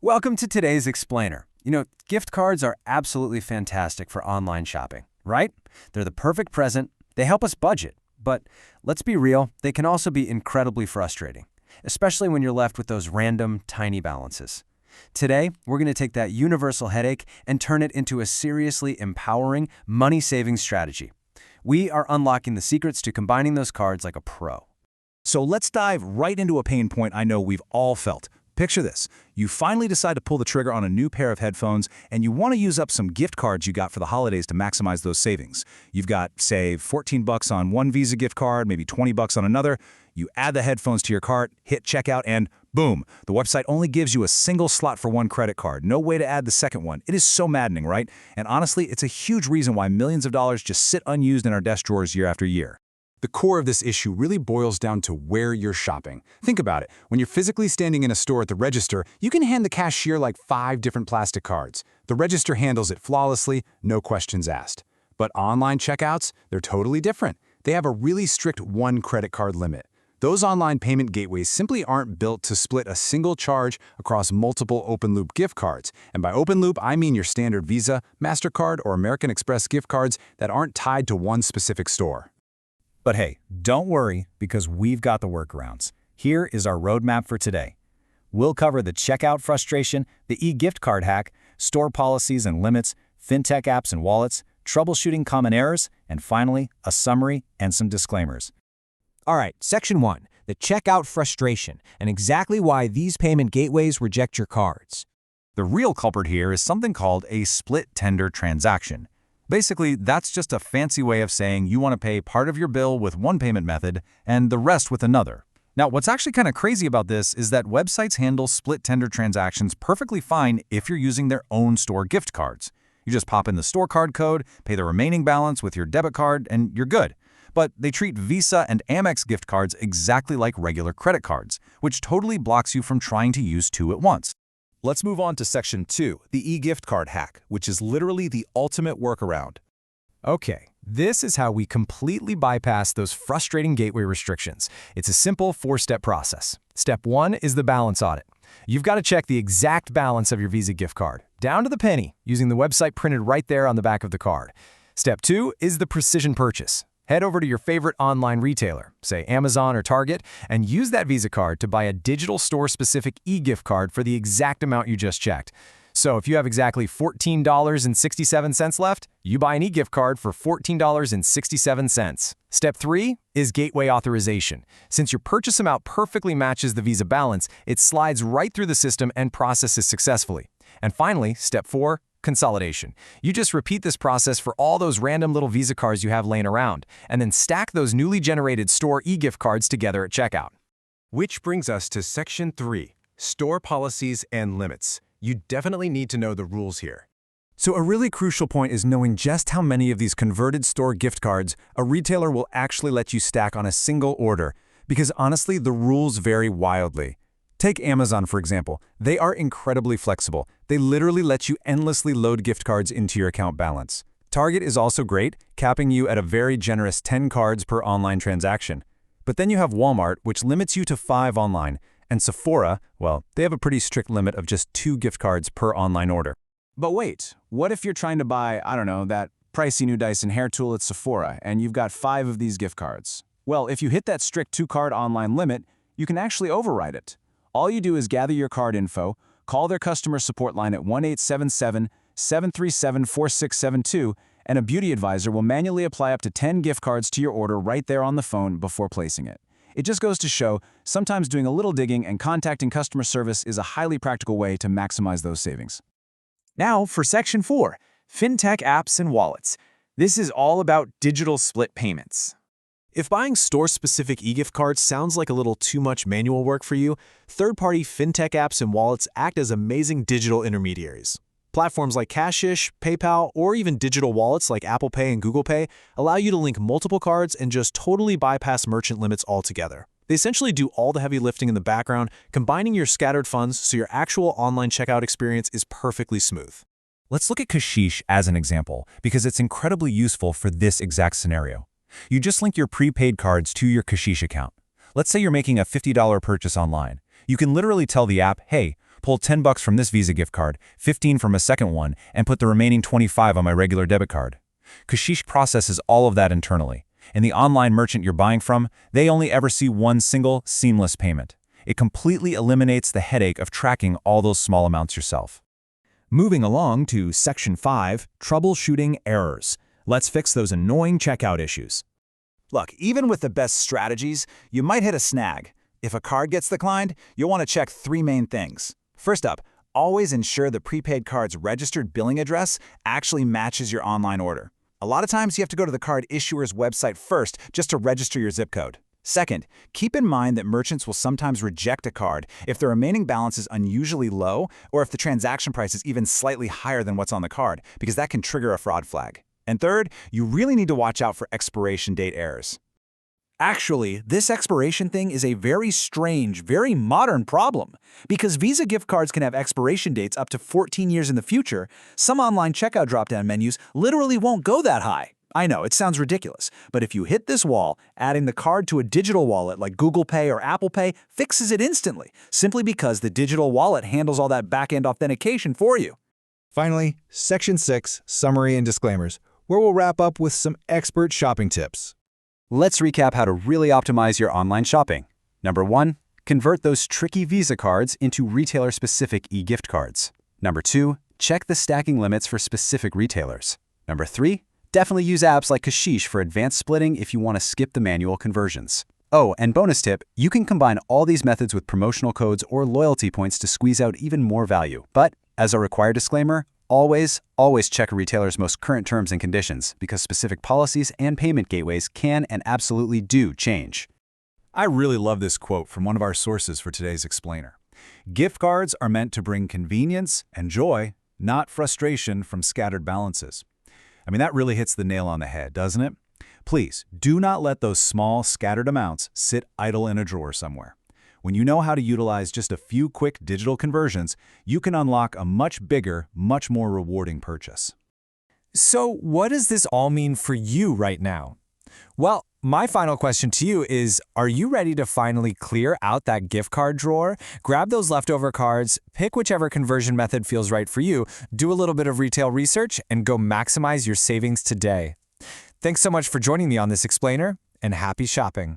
Welcome to today's Explainer. Gift cards are absolutely fantastic for online shopping, right? They're the perfect present, they help us budget, but let's be real, they can also be incredibly frustrating, especially when you're left with those random, tiny balances. Today, we're going to take that universal headache and turn it into a seriously empowering, money-saving strategy. We are unlocking the secrets to combining those cards like a pro. So let's dive right into a pain point I know we've all felt. Picture this. You finally decide to pull the trigger on a new pair of headphones, and you want to use up some gift cards you got for the holidays to maximize those savings. You've got, say, $14 on one Visa gift card, maybe $20 on another. You add the headphones to your cart, hit checkout, and boom, the website only gives you a single slot for one credit card. No way to add the second one. It is so maddening, right? And honestly, it's a huge reason why millions of dollars just sit unused in our desk drawers year after year. The core of this issue really boils down to where you're shopping. Think about it. When you're physically standing in a store at the register, you can hand the cashier like 5 different plastic cards. The register handles it flawlessly, no questions asked. But online checkouts, they're totally different. They have a really strict one credit card limit. Those online payment gateways simply aren't built to split a single charge across multiple open-loop gift cards. And by open-loop, I mean your standard Visa, MasterCard, or American Express gift cards that aren't tied to one specific store. But hey, don't worry, because we've got the workarounds. Here is our roadmap for today. We'll cover the checkout frustration, the e-gift card hack, store policies and limits, fintech apps and wallets, troubleshooting common errors, and finally, a summary and some disclaimers. All right, Section 1, the checkout frustration, and exactly why these payment gateways reject your cards. The real culprit here is something called a split tender transaction. Basically, that's just a fancy way of saying you want to pay part of your bill with one payment method and the rest with another. Now, what's actually kind of crazy about this is that websites handle split tender transactions perfectly fine if you're using their own store gift cards. You just pop in the store card code, pay the remaining balance with your debit card, and you're good. But they treat Visa and Amex gift cards exactly like regular credit cards, which totally blocks you from trying to use two at once. Let's move on to Section 2, the e-gift card hack, which is literally the ultimate workaround. Okay, this is how we completely bypass those frustrating gateway restrictions. It's a simple 4-step process. Step 1 is the balance audit. You've got to check the exact balance of your Visa gift card, down to the penny, using the website printed right there on the back of the card. Step 2 is the precision purchase. Head over to your favorite online retailer, say Amazon or Target, and use that Visa card to buy a digital store-specific e-gift card for the exact amount you just checked. So if you have exactly $14.67 left, you buy an e-gift card for $14.67. Step 3 is gateway authorization. Since your purchase amount perfectly matches the Visa balance, it slides right through the system and processes successfully. And finally, Step 4, consolidation. You just repeat this process for all those random little Visa cards you have laying around, and then stack those newly generated store e-gift cards together at checkout. Which brings us to Section 3, store policies and limits. You definitely need to know the rules here. So a really crucial point is knowing just how many of these converted store gift cards a retailer will actually let you stack on a single order, because honestly, the rules vary wildly. Take Amazon, for example. They are incredibly flexible. They literally let you endlessly load gift cards into your account balance. Target is also great, capping you at a very generous 10 cards per online transaction. But then you have Walmart, which limits you to 5 online, and Sephora, well, they have a pretty strict limit of just 2 gift cards per online order. But wait, what if you're trying to buy, that pricey new Dyson hair tool at Sephora, and you've got 5 of these gift cards? Well, if you hit that strict 2-card online limit, you can actually override it. All you do is gather your card info, call their customer support line at 1-877-737-4672, and a beauty advisor will manually apply up to 10 gift cards to your order right there on the phone before placing it. It just goes to show, sometimes doing a little digging and contacting customer service is a highly practical way to maximize those savings. Now for Section 4, fintech apps and wallets. This is all about digital split payments. If buying store-specific e-gift cards sounds like a little too much manual work for you, third-party fintech apps and wallets act as amazing digital intermediaries. Platforms like Cashish, PayPal, or even digital wallets like Apple Pay and Google Pay allow you to link multiple cards and just totally bypass merchant limits altogether. They essentially do all the heavy lifting in the background, combining your scattered funds so your actual online checkout experience is perfectly smooth. Let's look at Cashish as an example, because it's incredibly useful for this exact scenario. You just link your prepaid cards to your Cashish account. Let's say you're making a $50 purchase online. You can literally tell the app, hey, pull $10 from this Visa gift card, 15 from a second one, and put the remaining 25 on my regular debit card. Kashish processes all of that internally. And the online merchant you're buying from, they only ever see one single, seamless payment. It completely eliminates the headache of tracking all those small amounts yourself. Moving along to Section 5, Troubleshooting Errors. Let's fix those annoying checkout issues. Look, even with the best strategies, you might hit a snag. If a card gets declined, you'll want to check 3 main things. First up, always ensure the prepaid card's registered billing address actually matches your online order. A lot of times you have to go to the card issuer's website first just to register your zip code. Second, keep in mind that merchants will sometimes reject a card if the remaining balance is unusually low or if the transaction price is even slightly higher than what's on the card, because that can trigger a fraud flag. And third, you really need to watch out for expiration date errors. Actually, this expiration thing is a very strange, very modern problem. Because Visa gift cards can have expiration dates up to 14 years in the future, some online checkout drop-down menus literally won't go that high. I know, it sounds ridiculous, but if you hit this wall, adding the card to a digital wallet like Google Pay or Apple Pay fixes it instantly, simply because the digital wallet handles all that back-end authentication for you. Finally, Section 6, Summary and Disclaimers, where we'll wrap up with some expert shopping tips. Let's recap how to really optimize your online shopping. Number 1, convert those tricky Visa cards into retailer-specific e-gift cards. Number 2, check the stacking limits for specific retailers. Number 3, definitely use apps like Kashish for advanced splitting if you want to skip the manual conversions. Oh, and bonus tip, you can combine all these methods with promotional codes or loyalty points to squeeze out even more value. But, as a required disclaimer, always check a retailer's most current terms and conditions, because specific policies and payment gateways can and absolutely do change. I really love this quote from one of our sources for today's explainer. Gift cards are meant to bring convenience and joy, not frustration from scattered balances. I mean, that really hits the nail on the head, doesn't it? Please, do not let those small, scattered amounts sit idle in a drawer somewhere. When you know how to utilize just a few quick digital conversions, you can unlock a much bigger, much more rewarding purchase. So what does this all mean for you right now? Well, my final question to you is, are you ready to finally clear out that gift card drawer, grab those leftover cards, pick whichever conversion method feels right for you, do a little bit of retail research, and go maximize your savings today? Thanks so much for joining me on this explainer, and happy shopping.